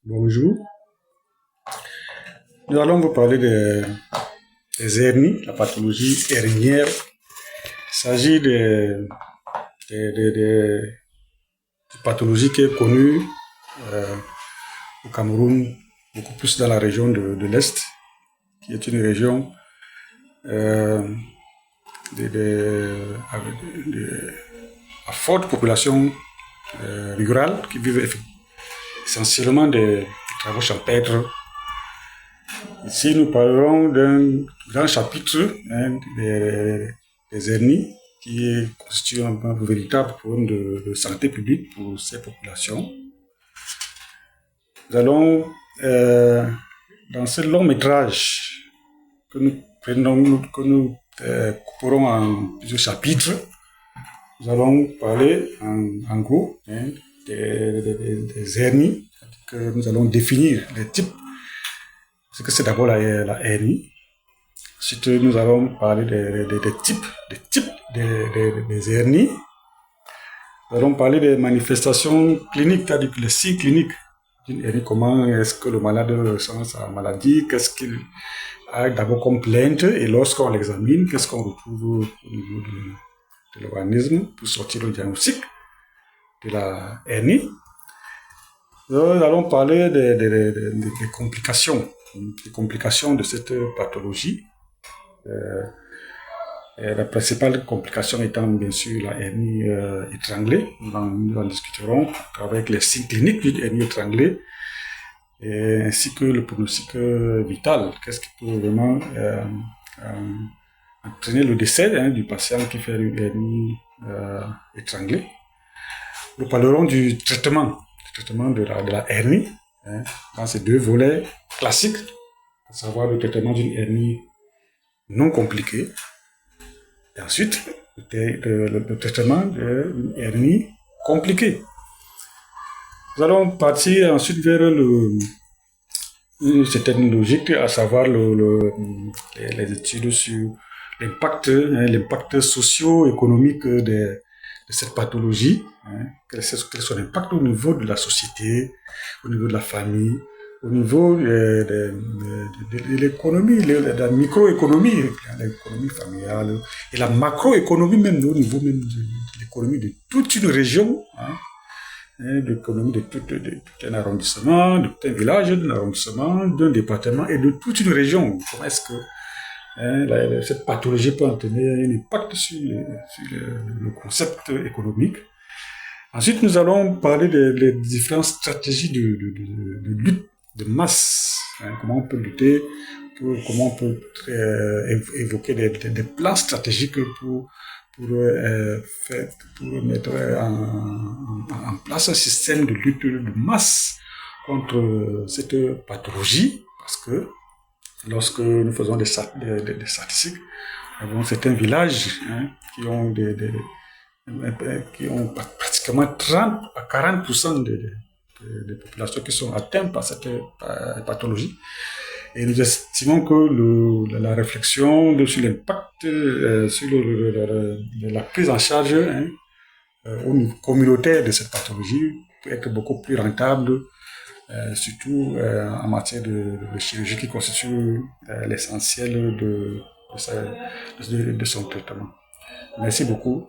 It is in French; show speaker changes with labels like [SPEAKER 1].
[SPEAKER 1] Bonjour. Nous allons vous parler des hernies, la pathologie hernière. Il s'agit de pathologie qui est connue au Cameroun, beaucoup plus dans la région de l'Est, qui est une région à forte population rurale qui vivent essentiellement des travaux champêtres. Ici, nous parlerons d'un grand chapitre des hernies qui constitue un véritable problème de santé publique pour ces populations. Nous allons, dans ce long métrage que nous couperons en plusieurs chapitres, nous allons parler en gros des hernies, que nous allons définir les types. Ce que c'est d'abord la hernie. Ensuite, nous allons parler des types des hernies. Nous allons parler des manifestations cliniques, c'est-à-dire les signes cliniques d'une hernie. Comment est-ce que le malade ressent sa maladie? Qu'est-ce qu'il a d'abord comme plainte? Et lorsqu'on l'examine, qu'est-ce qu'on retrouve au niveau de l'organisme pour sortir le diagnostic de la hernie? Nous allons parler des complications de cette pathologie. La principale complication étant bien sûr la hernie étranglée. Nous en discuterons avec les signes cliniques d'une hernie étranglée, ainsi que le pronostic vital. Qu'est-ce qui peut vraiment entraîner le décès du patient qui fait une hernie étranglée. Nous parlerons du traitement de la hernie, dans ces deux volets classiques, à savoir le traitement d'une hernie non compliquée, et ensuite le traitement d'une hernie compliquée. Nous allons partir ensuite vers une certaine logique, à savoir les études sur l'impact socio-économique de cette pathologie, quel est son impact au niveau de la société, au niveau de la famille, au niveau de l'économie, de la microéconomie, l'économie familiale, et la macroéconomie même, au niveau même de l'économie de toute une région, l'économie de tout un arrondissement, de tout un village, d'un arrondissement, d'un département et de toute une région. Comment est-ce que cette pathologie peut entraîner un impact sur le concept économique. Ensuite, nous allons parler des différentes stratégies de lutte de masse. Comment on peut lutter, comment on peut évoquer des plans stratégiques pour mettre en place un système de lutte de masse contre cette pathologie, parce que lorsque nous faisons des statistiques, nous avons certains villages qui ont pratiquement 30 à 40% des populations qui sont atteintes par cette pathologie. Et nous estimons que la réflexion sur l'impact, sur la prise en charge au niveau communautaire de cette pathologie peut être beaucoup plus rentable, surtout en matière de chirurgie qui constitue l'essentiel de son traitement. Merci beaucoup.